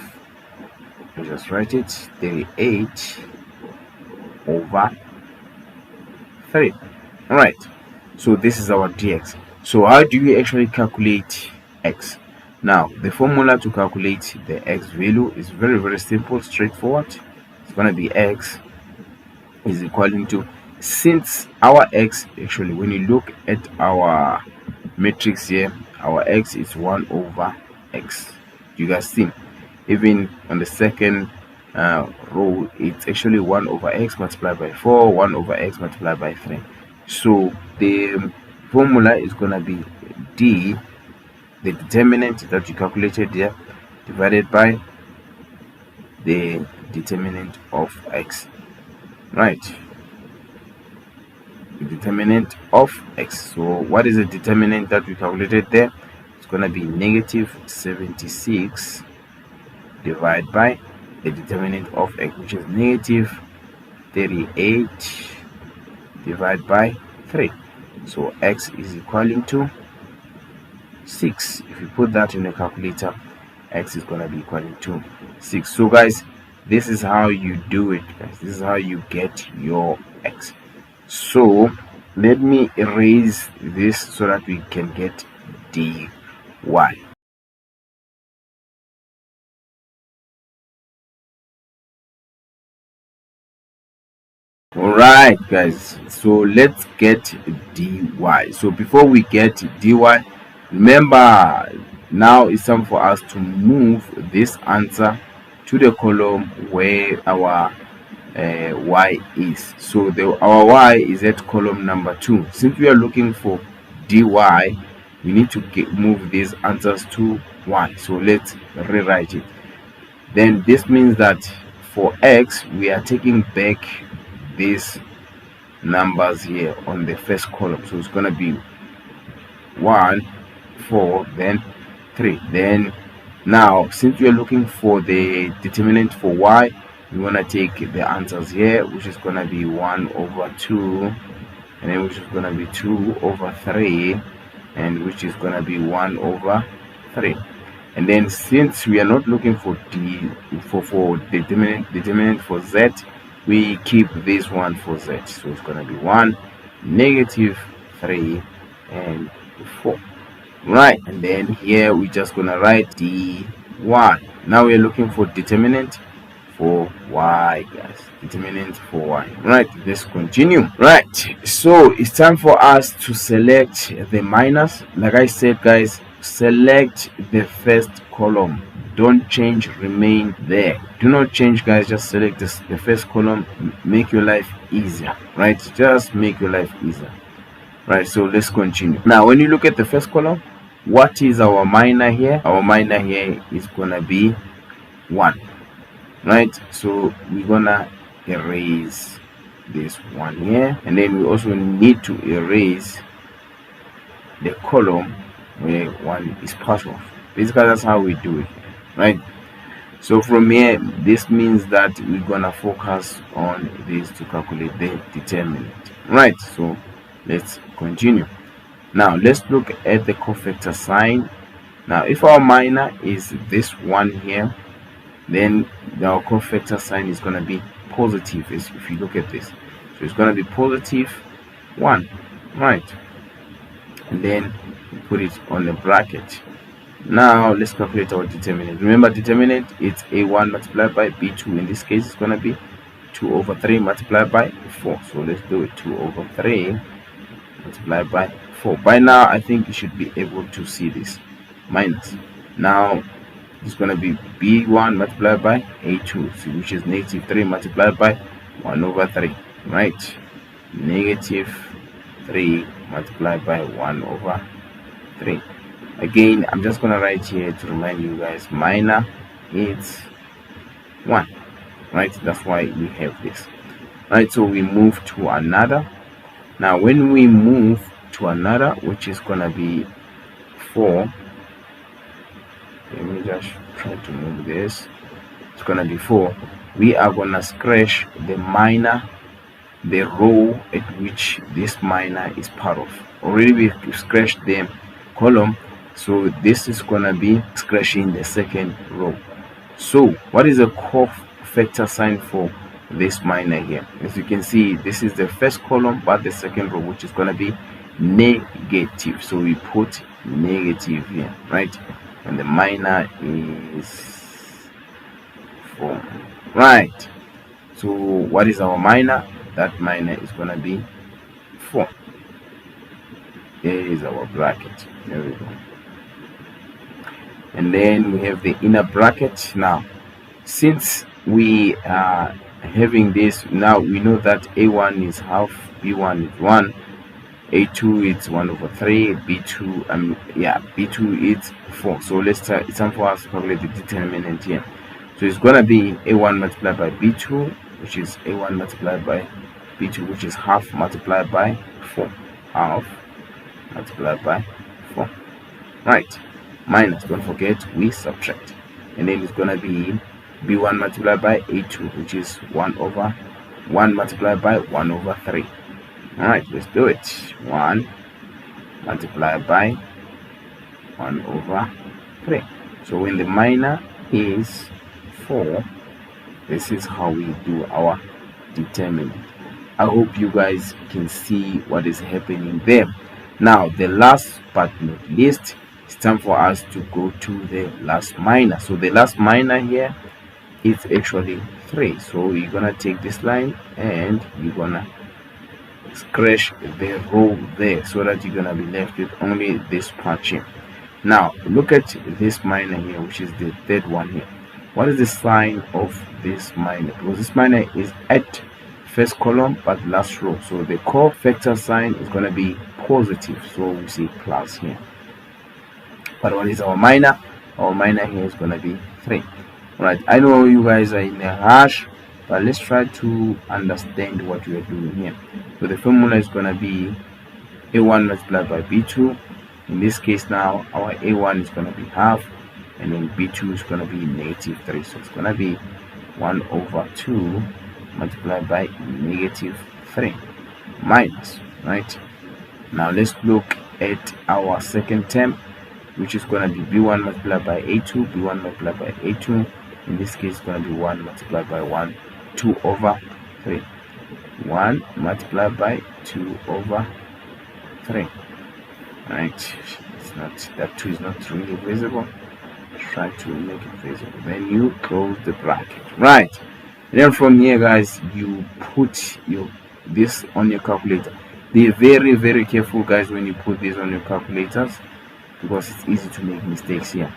just write it, 38/3. All right, so this is our dx. So how do you actually calculate x? Now the formula to calculate the x value is very simple, straightforward. It's going to be x is equaling to, since our x, actually when you look at our matrix here, our x is 1/x. You guys see, Even on the second row, it's actually 1 over x multiplied by 4, 1 over x multiplied by 3. So the formula is going to be d, the determinant that you calculated here, divided by the determinant of x, right? The determinant of x. So what is the determinant that we calculated there? It's going to be negative 76 divided by the determinant of x, which is negative 38 divided by 3. So x is equaling to 6. If you put that in the calculator, x is going to be equaling to 6. So guys, this is how you do it, guys. This is how you get your x. So let me erase this so that we can get dy. Alright guys, so let's get dy. So before we get dy, remember, now it's time for us to move this answer to the column where our y is. So our y is at column number 2. Since we are looking for dy, we need to move these answers to y. So let's rewrite it. Then this means that for x, we are taking back these numbers here on the first column. So it's going to be 1, 4, then 3. Then now, since we are looking for the determinant for y, we want to take the answers here, which is going to be 1 over 2, and then which is going to be 2 over 3, and which is going to be 1 over 3. And then since we are not looking for for determinant for z, we keep this one for z. So it's going to be 1, negative 3, and 4. Right, and then here we're just going to write dy. Now we're looking for determinant for y, guys. Determinant for y. Right, let's continue. Right, so it's time for us to select the minus. Like I said, guys, select the first column. Don't change, remain there. Do not change, guys. Just select the first column. Make your life easier, right? Just make your life easier. Right, so let's continue. Now when you look at the first column, what is our minor here? Our minor here is gonna be 1, right? So we're gonna erase this 1 here, and then we also need to erase the column where 1 is part of. Basically, that's how we do it, right? So from here, this means that we're gonna focus on this to calculate the determinant, right? So let's continue. Now let's look at the cofactor sign. Now if our minor is this 1 here, then our cofactor sign is going to be positive. If you look at this, so it's going to be positive 1, right? And then put it on the bracket. Now let's calculate our determinant. Remember, determinant, it's a1 multiplied by b2. In this case, it's going to be 2 over 3 multiplied by 4. So let's do it. 2 over 3 multiplied by 4. By now, I think you should be able to see this minus. Now it's going to be b1 multiplied by a2, which is negative 3 multiplied by 1 over 3, right? Negative 3 multiplied by 1 over 3. Again, I'm just going to write here to remind you guys, minor is 1, right? That's why we have this, right? So we move to another. Now when we move to another, which is going to be 4, let me just try to move this. It's going to be 4. We are going to scratch the minor, the row at which this minor is part of. Already we've scratched the column, so this is going to be scratching the second row. So what is the cofactor sign for this minor here? As you can see, this is the first column, but the second row, which is going to be negative. So we put negative here, right? And the minor is 4, right? So what is our minor? That minor is going to be 4. Here is our bracket. There we go. and then we have the inner bracket. Now since we are having this, now we know that a1 is half, b1 is 1, a2 is 1 over 3, b2 b2 is 4. So let's start. It's time for us to calculate the determinant here. So it's gonna be a1 multiplied by b2, which is a1 multiplied by b2, which is half multiplied by 4, half multiplied by 4, right? Minus, don't forget we subtract, and then it's gonna be b1 multiplied by a2, which is 1 over 1 multiplied by 1 over 3. All right, let's do it. 1 multiplied by 1 over 3. So when the minor is 4, this is how we do our determinant. I hope you guys can see what is happening there. Now the last but not least, it's time for us to go to the last minor. So the last minor here is actually 3. So you're gonna take this line and you're gonna scratch the row there, so that you're gonna be left with only this part here. Now look at this minor here, which is the third one here. What is the sign of this minor? Because this minor is at first column but last row, so the cofactor sign is going to be positive, so we see plus here. But what is our minor? Our minor here is going to be 3. Right, I know you guys are in a rush, but let's try to understand what we are doing here. So the formula is going to be a1 multiplied by b2. In this case now, our a1 is going to be half, and then b2 is going to be negative 3. So it's going to be 1 over 2 multiplied by negative 3 minus, right? Now let's look at our second term, which is going to be b1 multiplied by a2, b1 multiplied by a2. In this case, it's going to be 1 multiplied by 1, 2 over 3. 1 multiplied by 2 over 3. Right? It's not, that 2 is not really visible. Try to make it visible. Then you close the bracket. Right. And then from here, guys, you put this on your calculator. Be very, very careful, guys, when you put this on your calculators, because it's easy to make mistakes here.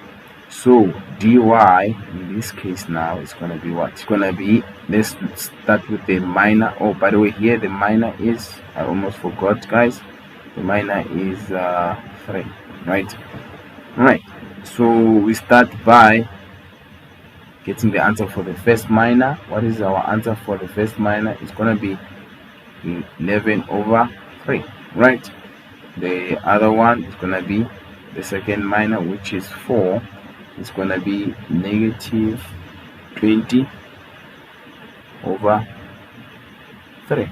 So dy in this case now is going to be what? It's going to be, let's start with the minor. Oh, by the way, here the minor is, I almost forgot, guys, the minor is 3, right? All right, so we start by getting the answer for the first minor. What is our answer for the first minor? It's going to be 11 over 3, right? The other one is going to be the second minor, which is 4. It's going to be negative 20 over 3.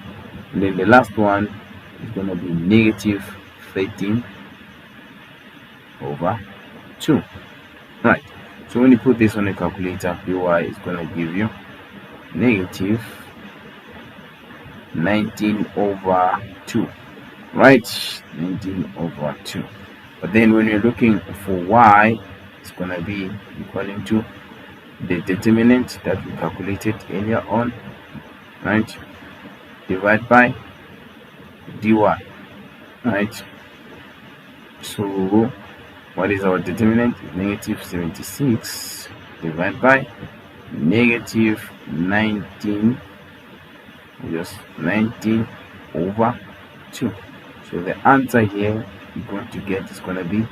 And then the last one is going to be negative 13 over 2. Right. So when you put this on a calculator, py is going to give you negative 19 over 2. Right? 19 over 2. But then when you're looking for y, it's going to be equaling to the determinant that we calculated earlier on, right? Divide by dy, right? So what is our determinant? Negative 76 divided by negative 19, just 19 over 2. So the answer here you're going to get is going to be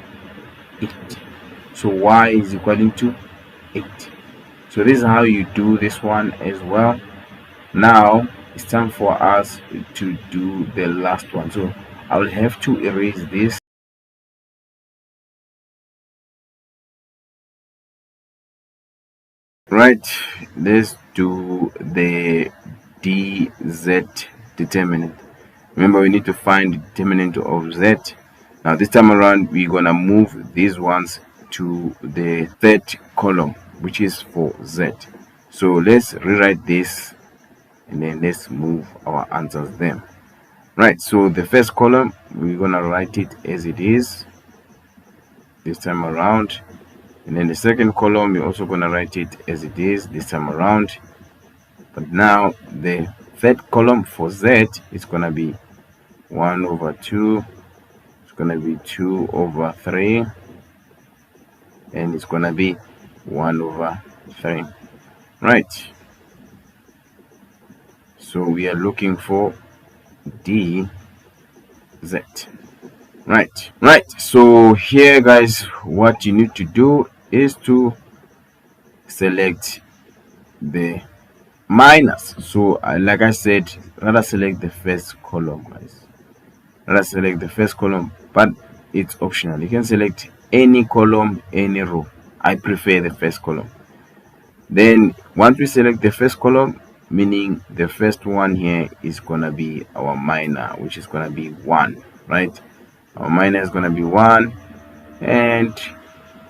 8. So y is equaling to 8. So this is how you do this one as well. Now it's time for us to do the last one. So I will have to erase this. Right, let's do the dz determinant. Remember, we need to find the determinant of z. Now this time around we're gonna move these ones to the third column, which is for z. So let's rewrite this and then let's move our answers there. Right, so the first column we're gonna write it as it is this time around, and then the second column we're also gonna write it as it is this time around. But now the third column for z is gonna be 1 over 2, it's gonna be 2 over 3, and it's gonna be 1 over 3, right? So we are looking for DZ, right. So here, guys, what you need to do is to select the minus. So like I said, rather select the first column, guys. Rather select the first column, but it's optional. You can select any column, any row. I prefer the first column. Then once we select the first column, meaning the first one here is gonna be our minor, which is gonna be 1, right? Our minor is gonna be 1, and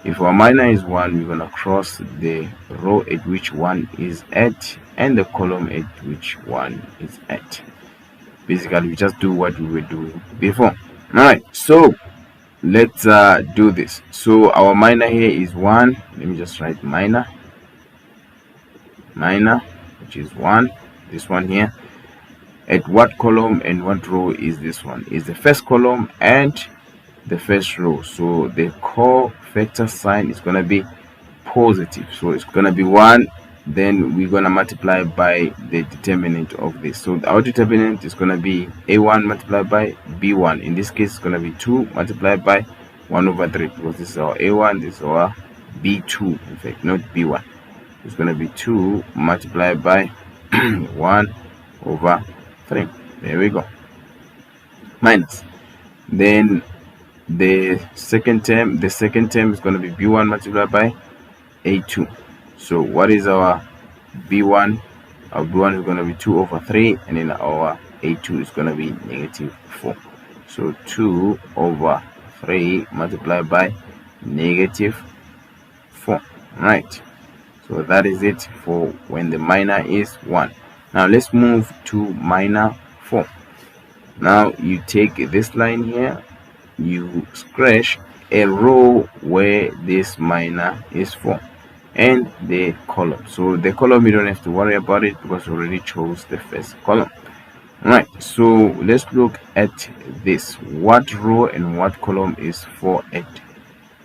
if our minor is 1, we're gonna cross the row at which 1 is at and the column at which 1 is at. Basically, we just do what we were doing before. All right, so let's do this. So our minor here is 1. Let me just write minor, which is 1. This one here. At what column and what row is this one? Is the first column and the first row. So the cofactor sign is gonna be positive. So it's gonna be 1. Then we're gonna multiply by the determinant of this. So our determinant is gonna be a1 multiplied by b1. In this case, it's gonna be 2 multiplied by 1 over 3, because this is our a1, this is our b2. In fact, not b1. It's gonna be 2 multiplied by 1 over 3. There we go. Minus. Then the second term is going to be b1 multiplied by a2. So what is our b1? Our b1 is going to be 2 over 3, and then our a2 is going to be negative 4. So 2 over 3 multiplied by negative 4, right? So that is it for when the minor is 1. Now let's move to minor 4. Now you take this line here, you scratch a row where this minor is 4 and the column. So the column, you don't have to worry about it because we already chose the first column. Right, so let's look at this. What row and what column is 4 at?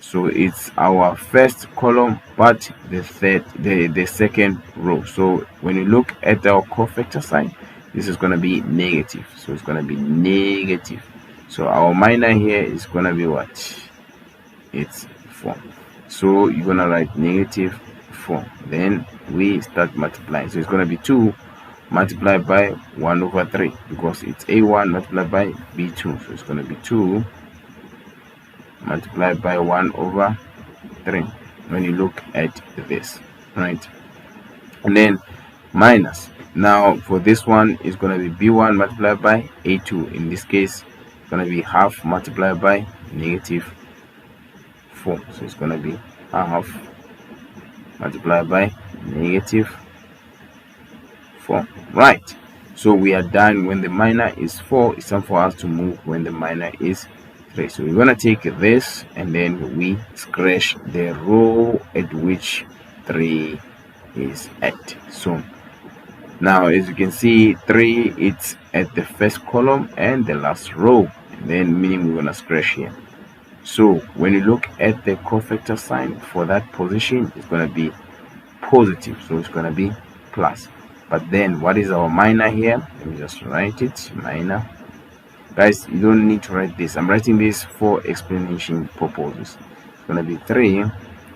So it's our first column, but the second row. So when you look at our cofactor sign, this is going to be negative. So it's going to be negative. So our minor here is going to be what? It's 4. So you're going to write negative 4. Then we start multiplying. So it's going to be 2 multiplied by 1 over 3, because it's a1 multiplied by b2. So it's going to be 2 multiplied by 1 over 3 when you look at this, right? And then minus. Now for this one, it's going to be b1 multiplied by a2. In this case, it's going to be half multiplied by negative 4. So it's going to be half multiplied by negative 4, right? So we are done. When the minor is 4, it's time for us to move when the minor is 3. So we're gonna take this and then we scratch the row at which 3 is at. So now, as you can see, 3, it's at the first column and the last row, and then meaning we're gonna scratch here. So when you look at the cofactor sign for that position, it's gonna be positive, so it's gonna be plus. But then what is our minor here? Let me just write it. Minor, guys, you don't need to write this. I'm writing this for explanation purposes. It's gonna be 3,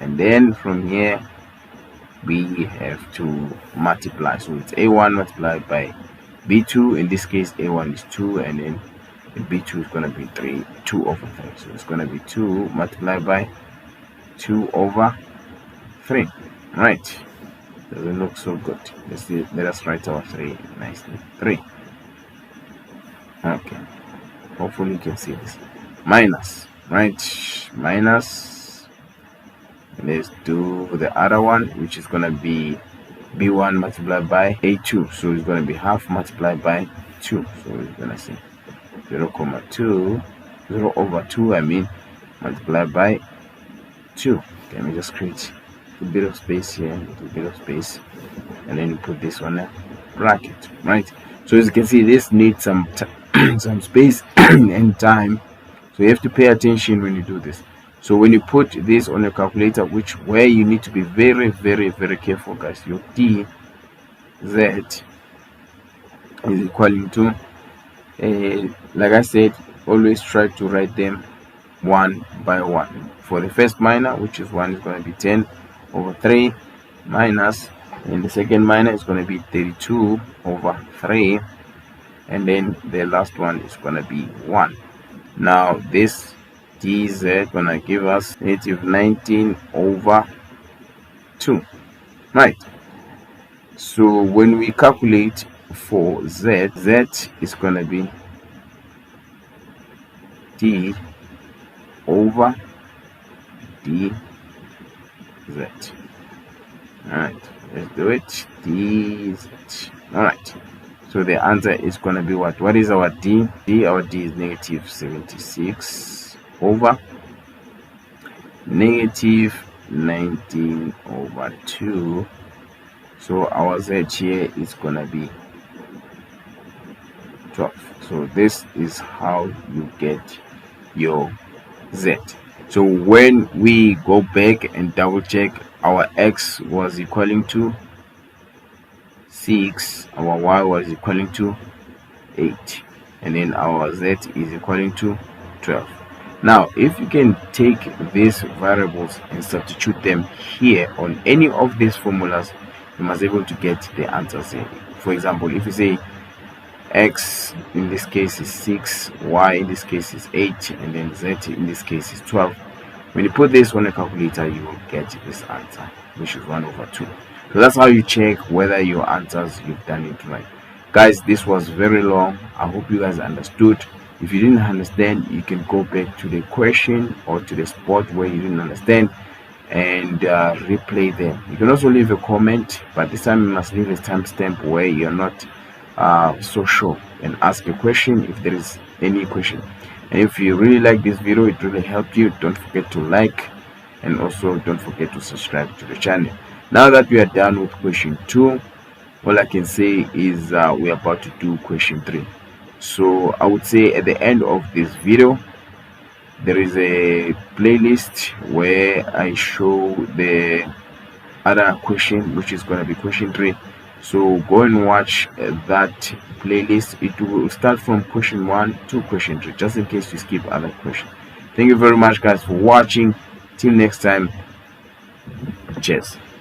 and then from here we have to multiply. So it's a1 multiplied by b2. In this case, a1 is 2, and then b2 is gonna be 2 over 3. So it's gonna be 2 multiplied by 2 over 3, right? Doesn't look so good. Let us write our 3 nicely. 3. Okay. Hopefully you can see this. Minus, right? Minus. Let's do the other one, which is gonna be b1 multiplied by a2. So it's gonna be half multiplied by 2. So we're gonna say 0, 0 over 2. I mean, multiplied by 2. Let me just create a bit of space here, a bit of space, and then you put this on a bracket, right? So as you can see, this needs some some space and time, so you have to pay attention when you do this. So when you put this on your calculator, where you need to be very, very, very careful, guys, your dz is equaling to, like I said, always try to write them one by one. For the first minor, which is 1, is going to be 10 over 3 minus, and the second minor is going to be 32 over 3, and then the last one is going to be 1. Now this dz gonna give us negative 19 over 2, right? So when we calculate for z is gonna be d over dz. All right, let's do it. Dz. All right, so the answer is gonna be what? What is our d? Our d is negative 76 over negative 19 over 2. So our z here is gonna be 12. So this is how you get your z. So when we go back and double check, our x was equaling to 6, our y was equaling to 8, and then our z is equaling to 12. Now if you can take these variables and substitute them here on any of these formulas, you must be able to get the answers here. For example, if you say x in this case is 6, y in this case is 8, and then z in this case is 12, when you put this on a calculator, you will get this answer, which is 1 over 2. So that's how you check whether your answers, you've done it right. Guys, this was very long. I hope you guys understood. If you didn't understand, you can go back to the question or to the spot where you didn't understand and replay them. You can also leave a comment, but this time you must leave a timestamp where you're not so sure, and ask a question if there is any question. And if you really like this video, it really helped you, don't forget to like, and also don't forget to subscribe to the channel. Now that we are done with question 2, all I can say is we're about to do question 3. So I would say at the end of this video, there is a playlist where I show the other question, which is going to be question 3. So go and watch that playlist. It will start from question 1 to question 3, just in case you skip other questions. Thank you very much, guys, for watching. Till next time, cheers.